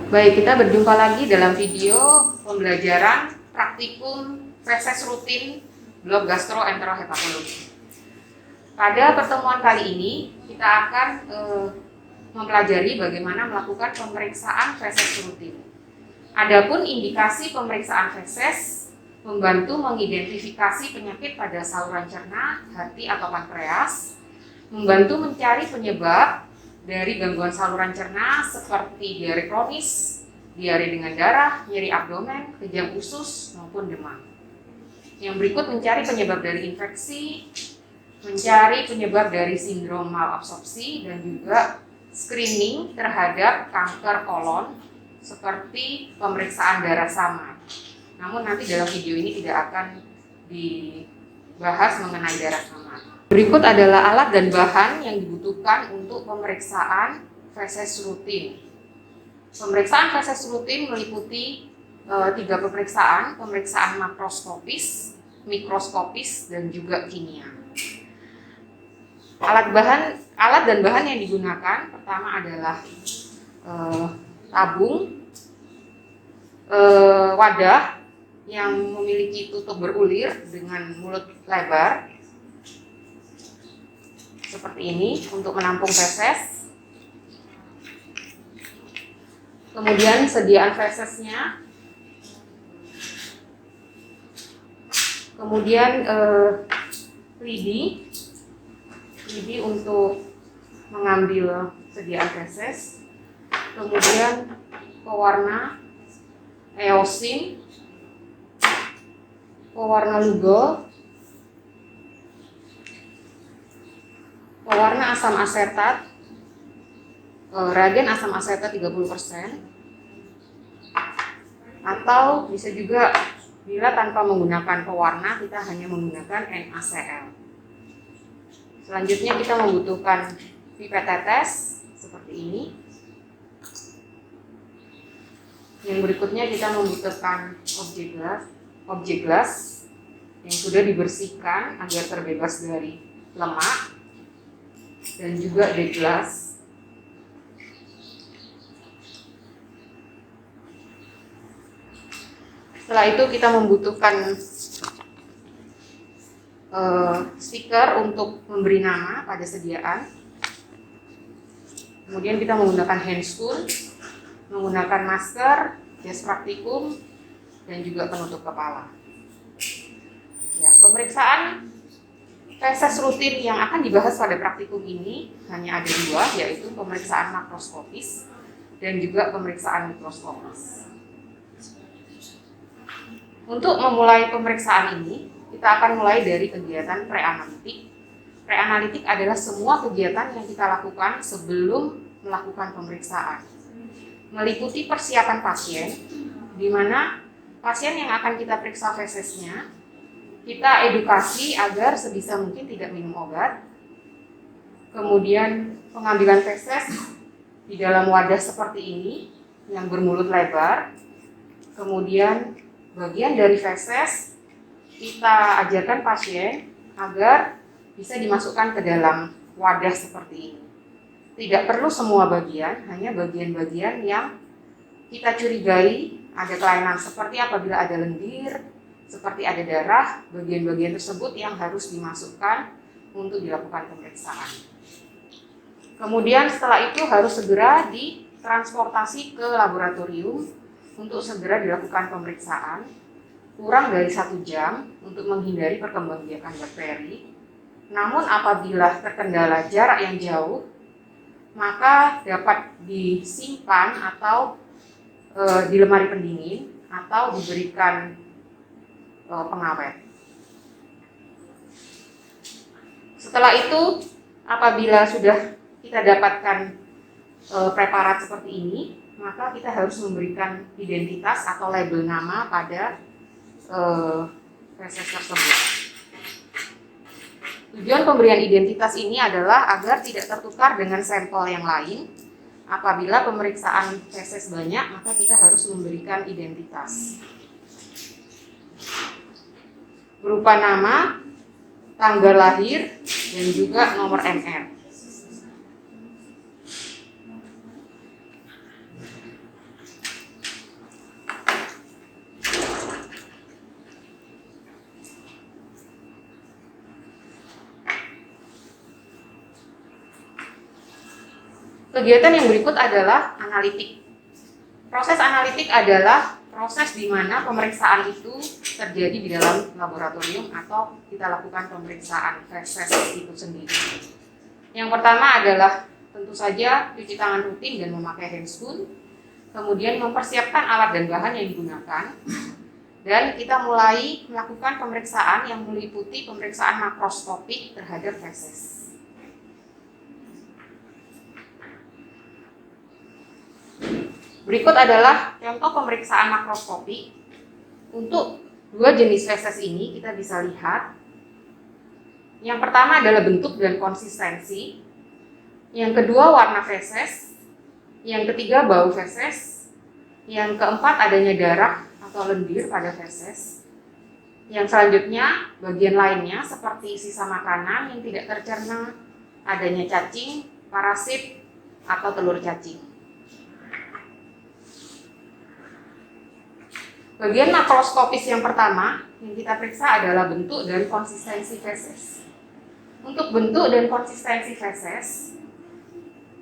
Baik, kita berjumpa lagi dalam video pembelajaran praktikum feses rutin blok gastroenterohepatologi. Pada pertemuan kali ini, kita akan mempelajari bagaimana melakukan pemeriksaan feses rutin. Adapun indikasi pemeriksaan feses membantu mengidentifikasi penyakit pada saluran cerna, hati atau pankreas, membantu mencari penyebab dari gangguan saluran cerna seperti diare kronis, diare dengan darah, nyeri abdomen, kejang usus, maupun demam. Yang berikut mencari penyebab dari infeksi, mencari penyebab dari sindrom malabsorpsi, dan juga screening terhadap kanker kolon seperti pemeriksaan darah samar. Namun nanti dalam video ini tidak akan dibahas mengenai darah samar. Berikut adalah alat dan bahan yang dibutuhkan untuk pemeriksaan feses rutin. Pemeriksaan feses rutin meliputi 3 pemeriksaan makroskopis, mikroskopis, dan juga kimia. Alat dan bahan yang digunakan pertama adalah tabung, wadah yang memiliki tutup berulir dengan mulut lebar seperti ini untuk menampung feses. Kemudian sediaan fesesnya, kemudian lidi untuk mengambil sediaan feses, kemudian pewarna eosin, pewarna lugol, pewarna asam asetat, reagen asam asetat 30%, atau bisa juga bila tanpa menggunakan pewarna kita hanya menggunakan NaCl. Selanjutnya kita membutuhkan pipet tetes seperti ini. Yang berikutnya kita membutuhkan objek gelas yang sudah dibersihkan agar terbebas dari lemak, dan juga deglas. Setelah itu kita membutuhkan stiker untuk memberi nama pada sediaan. Kemudian kita menggunakan handscoon, menggunakan masker, jas praktikum, dan juga penutup kepala. Ya, pemeriksaan feses rutin yang akan dibahas pada praktikum ini hanya ada 2, yaitu pemeriksaan makroskopis dan juga pemeriksaan mikroskopis. Untuk memulai pemeriksaan ini, kita akan mulai dari kegiatan preanalitik. Preanalitik adalah semua kegiatan yang kita lakukan sebelum melakukan pemeriksaan. Meliputi persiapan pasien, di mana pasien yang akan kita periksa fesesnya, kita edukasi agar sebisa mungkin tidak minum obat. Kemudian pengambilan feses di dalam wadah seperti ini yang bermulut lebar. Kemudian bagian dari feses kita ajarkan pasien agar bisa dimasukkan ke dalam wadah seperti ini. Tidak perlu semua bagian, hanya bagian-bagian yang kita curigai ada kelainan, seperti apabila ada lendir, seperti ada darah, bagian-bagian tersebut yang harus dimasukkan untuk dilakukan pemeriksaan. Kemudian setelah itu harus segera ditransportasi ke laboratorium untuk segera dilakukan pemeriksaan kurang dari 1 jam untuk menghindari perkembangbiakan bakteri. Namun apabila terkendala jarak yang jauh, maka dapat disimpan atau di lemari pendingin atau diberikan pengawet. Setelah itu, apabila sudah kita dapatkan preparat seperti ini, maka kita harus memberikan identitas atau label nama pada feses tersebut. Tujuan pemberian identitas ini adalah agar tidak tertukar dengan sampel yang lain. Apabila pemeriksaan feses banyak, maka kita harus memberikan identitas berupa nama, tanggal lahir, dan juga nomor MR. Kegiatan yang berikut adalah analitik. Proses analitik adalah proses di mana pemeriksaan itu terjadi di dalam laboratorium atau kita lakukan pemeriksaan feses itu sendiri. Yang pertama adalah tentu saja cuci tangan rutin dan memakai handscoon, kemudian mempersiapkan alat dan bahan yang digunakan, dan kita mulai melakukan pemeriksaan yang meliputi pemeriksaan makroskopik terhadap feses. Berikut adalah contoh pemeriksaan makroskopi. Untuk dua jenis feses ini kita bisa lihat. Yang pertama adalah bentuk dan konsistensi. Yang kedua warna feses. Yang ketiga bau feses. Yang keempat adanya darah atau lendir pada feses. Yang selanjutnya bagian lainnya seperti sisa makanan yang tidak tercerna, adanya cacing, parasit, atau telur cacing. Bagian makroskopis yang pertama yang kita periksa adalah bentuk dan konsistensi feses. Untuk bentuk dan konsistensi feses,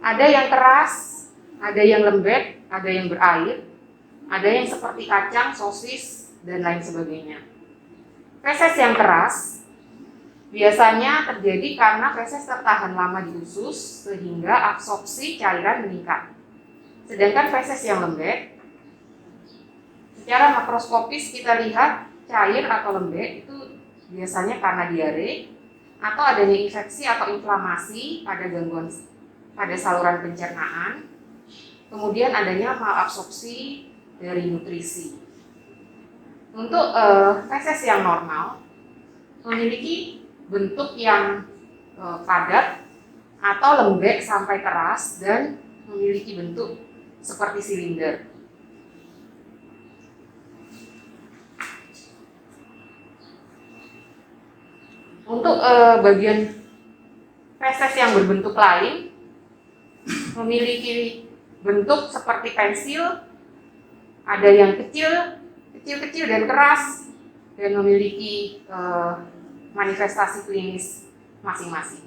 ada yang keras, ada yang lembek, ada yang berair, ada yang seperti kacang, sosis, dan lain sebagainya. Feses yang keras biasanya terjadi karena feses tertahan lama di usus sehingga absorpsi cairan meningkat. Sedangkan feses yang lembek, secara makroskopis kita lihat cair atau lembek itu biasanya karena diare atau adanya infeksi atau inflamasi pada gangguan pada saluran pencernaan, kemudian adanya malabsorpsi dari nutrisi. Untuk feses yang normal memiliki bentuk yang padat atau lembek sampai keras dan memiliki bentuk seperti silinder. Untuk bagian feses yang berbentuk lain memiliki bentuk seperti pensil, ada yang kecil dan keras, dan memiliki manifestasi klinis masing-masing.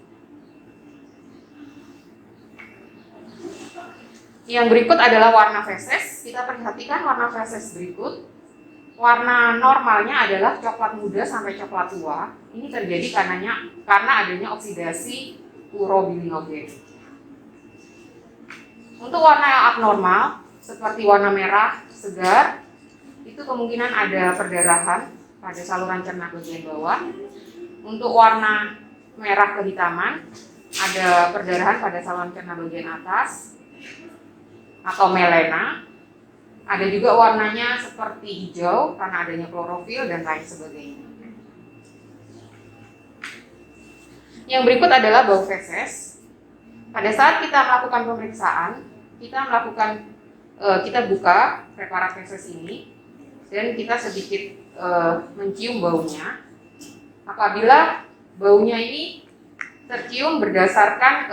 Yang berikut adalah warna feses. Kita perhatikan warna feses berikut. Warna normalnya adalah coklat muda sampai coklat tua. Ini terjadi karena adanya oksidasi urobilinogen. Untuk warna yang abnormal, seperti warna merah segar, itu kemungkinan ada perdarahan pada saluran cerna bagian bawah. Untuk warna merah kehitaman, ada perdarahan pada saluran cerna bagian atas atau melena. Ada juga warnanya seperti hijau karena adanya klorofil dan lain sebagainya. Yang berikut adalah bau feses. Pada saat kita melakukan pemeriksaan, kita buka preparat feses ini dan kita sedikit mencium baunya. Apabila baunya ini tercium berdasarkan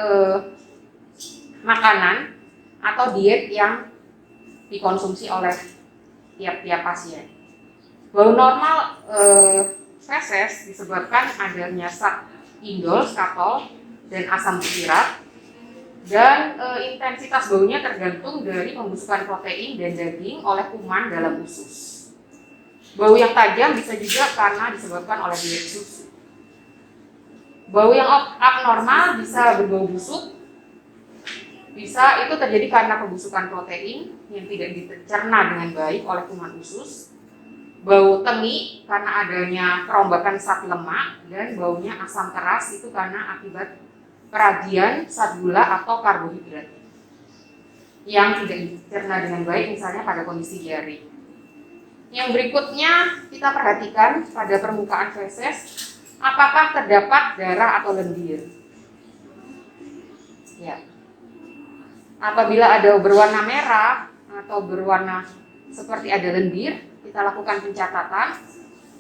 makanan atau diet yang dikonsumsi oleh tiap-tiap pasien. Bau normal feses disebabkan adanya zat indol, skatol, dan asam butirat, dan intensitas baunya tergantung dari pembusukan protein dan daging oleh kuman dalam usus. Bau yang tajam bisa juga karena disebabkan oleh diet susu. Bau yang abnormal bisa berbau busuk. Bisa itu terjadi karena pembusukan protein yang tidak dicerna dengan baik oleh kuman usus. Bau tengi karena adanya perombakan zat lemak, dan baunya asam keras itu karena akibat peragian zat gula atau karbohidrat yang tidak dicerna dengan baik, misalnya pada kondisi diare. Yang berikutnya kita perhatikan pada permukaan feses, apakah terdapat darah atau lendir. Ya. Apabila ada berwarna merah atau berwarna seperti ada lendir, kita lakukan pencatatan.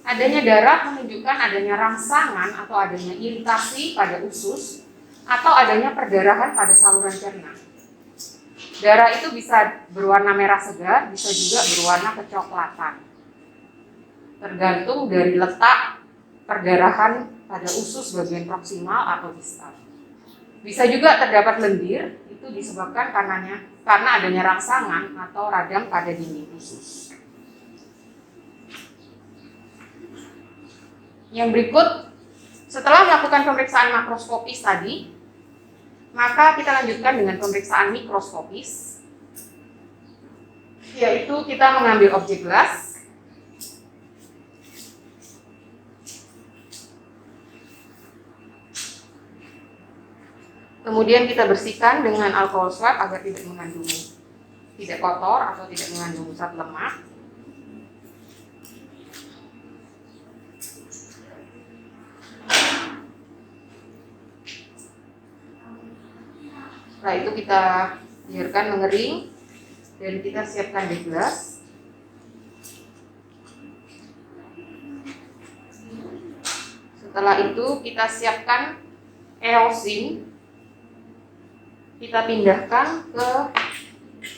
Adanya darah menunjukkan adanya rangsangan atau adanya iritasi pada usus atau adanya perdarahan pada saluran cerna. Darah itu bisa berwarna merah segar, bisa juga berwarna kecoklatan. Tergantung dari letak perdarahan pada usus bagian proksimal atau distal. Bisa juga terdapat lendir, itu itu disebabkan karena adanya rangsangan atau radang pada dinding usus. Yang berikut, setelah melakukan pemeriksaan makroskopis tadi, maka kita lanjutkan dengan pemeriksaan mikroskopis, yaitu kita mengambil objek gelas, kemudian kita bersihkan dengan alkohol swab agar tidak kotor atau tidak mengandung zat lemak. Setelah itu kita biarkan mengering dan kita siapkan di gelas. Setelah itu kita siapkan eosin. Kita pindahkan ke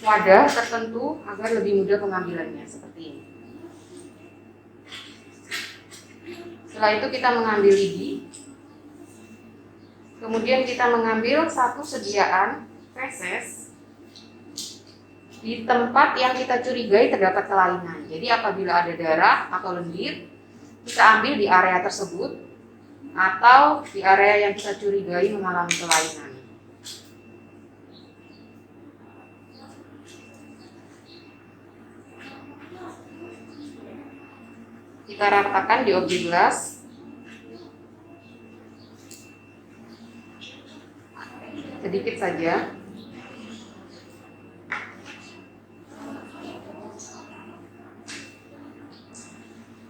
wadah tertentu agar lebih mudah pengambilannya seperti ini. Setelah itu kita mengambil lidi. Kemudian kita mengambil satu sediaan feses di tempat yang kita curigai terdapat kelainan. Jadi apabila ada darah atau lendir, kita ambil di area tersebut atau di area yang kita curigai mengalami kelainan. Kita ratakan di objek gelas. Sedikit saja.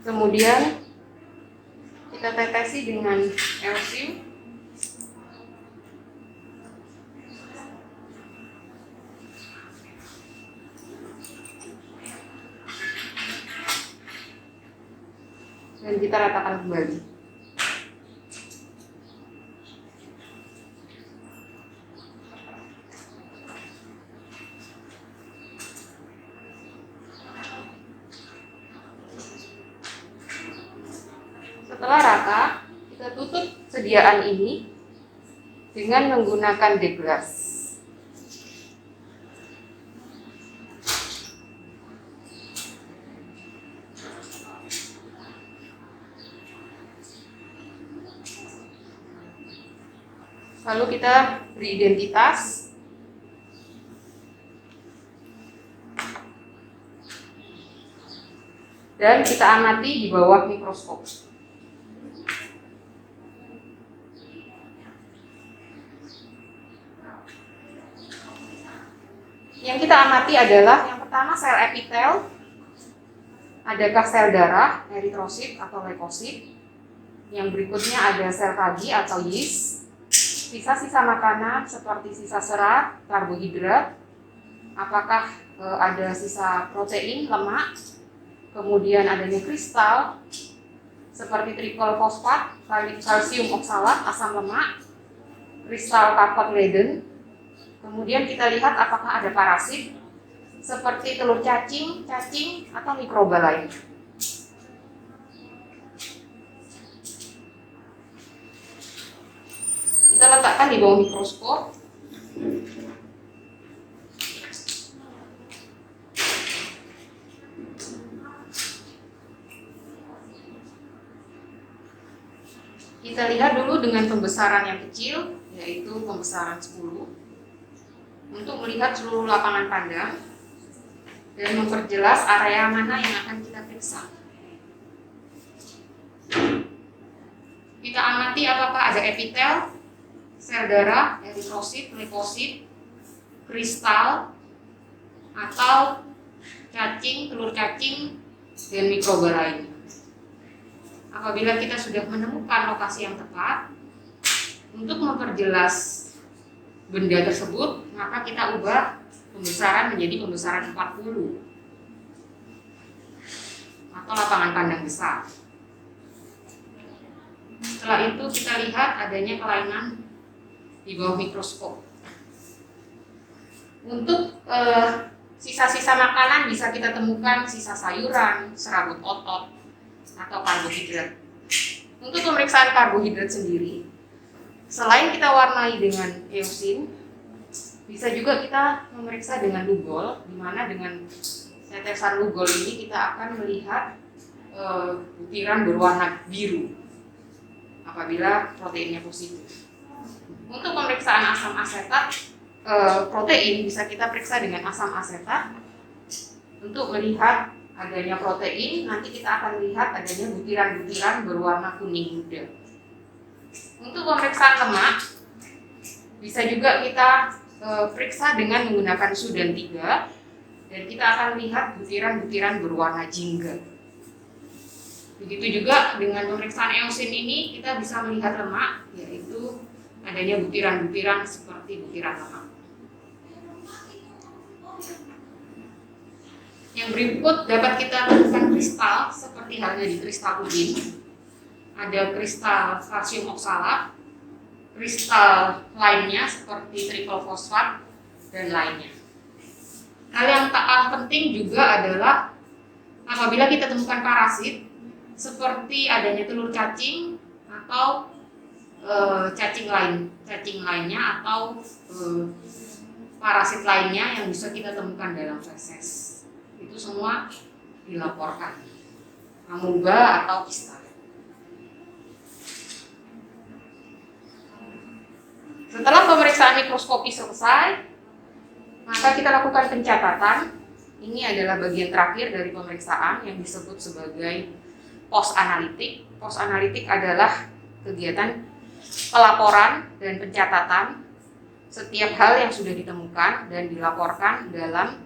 Kemudian kita tetesi dengan eosin. Dan kita ratakan kembali. Setelah rata, kita tutup sediaan ini dengan menggunakan deglas. Lalu kita beri identitas. Dan kita amati di bawah mikroskop. Yang kita amati adalah yang pertama sel epitel, adakah sel darah, eritrosit atau leukosit. Yang berikutnya ada sel Kagi atau yeast, sisa-sisa makanan seperti sisa serat, karbohidrat, apakah ada sisa protein, lemak, kemudian adanya kristal seperti triple fosfat, kalsium oksalat, asam lemak, kristal kapot Leyden. Kemudian kita lihat apakah ada parasit seperti telur cacing, atau mikroba lain. Kita letakkan di bawah mikroskop. Kita lihat dulu dengan pembesaran yang kecil, yaitu pembesaran 10. Untuk melihat seluruh lapangan pandang dan memperjelas area mana yang akan kita periksa. Kita amati apakah ada epitel, sel darah, eritrosit, leukosit, kristal, atau cacing, telur cacing, dan mikroba lain. Apabila kita sudah menemukan lokasi yang tepat, untuk memperjelas benda tersebut, maka kita ubah pembesaran menjadi pembesaran 40 atau lapangan pandang besar. Setelah itu kita lihat adanya kelainan di bawah mikroskop. Untuk sisa-sisa makanan bisa kita temukan sisa sayuran, serabut otot, atau karbohidrat. Untuk pemeriksaan karbohidrat sendiri, selain kita warnai dengan eosin, Bisa juga kita memeriksa dengan lugol, di mana dengan tetesan lugol ini kita akan melihat butiran berwarna biru apabila proteinnya positif. Untuk pemeriksaan asam asetat protein bisa kita periksa dengan asam asetat untuk melihat adanya protein. Nanti kita akan lihat adanya butiran-butiran berwarna kuning muda. Untuk pemeriksaan lemak bisa juga kita periksa dengan menggunakan Sudan 3 dan kita akan lihat butiran-butiran berwarna jingga. Begitu juga dengan pemeriksaan eosin ini kita bisa melihat lemak, yaitu adanya butiran-butiran seperti butiran lemak. Yang berikut dapat kita temukan kristal seperti halnya di kristal urin. Ada kristal kalsium oksalat, kristal lainnya seperti triple fosfat dan lainnya. Hal yang tak kalah penting juga adalah apabila kita temukan parasit seperti adanya telur cacing atau cacing lainnya atau parasit lainnya yang bisa kita temukan dalam feses. Itu semua dilaporkan. Amuba atau kista. Setelah pemeriksaan mikroskopi selesai, maka kita lakukan pencatatan. Ini adalah bagian terakhir dari pemeriksaan yang disebut sebagai post analitik. Post analitik adalah kegiatan pelaporan dan pencatatan setiap hal yang sudah ditemukan dan dilaporkan dalam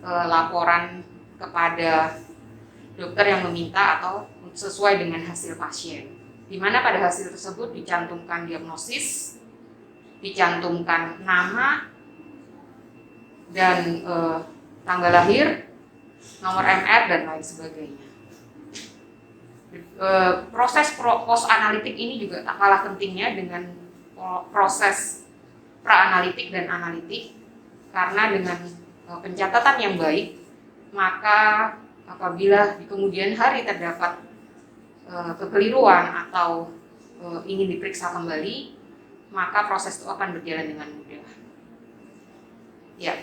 laporan kepada dokter yang meminta atau sesuai dengan hasil pasien. Di mana pada hasil tersebut dicantumkan diagnosis, dicantumkan nama dan tanggal lahir, nomor MR dan lain sebagainya. Proses post analitik ini juga tak kalah pentingnya dengan proses pra-analitik dan analitik, karena dengan pencatatan yang baik, maka apabila di kemudian hari terdapat kekeliruan atau ingin diperiksa kembali, maka proses itu akan berjalan dengan mudah. Ya,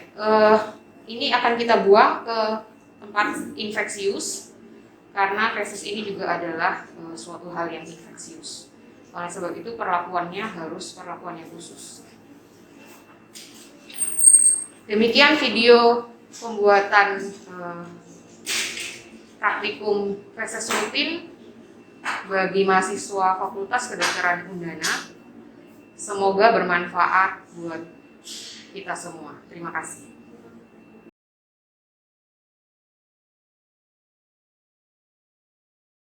ini akan kita buang ke tempat infeksius karena feses ini juga adalah suatu hal yang infeksius. Oleh sebab itu perlakuannya harus perlakuan yang khusus. Demikian video pembuatan praktikum feses rutin bagi mahasiswa Fakultas Kedokteran Undana. Semoga bermanfaat buat kita semua. Terima kasih.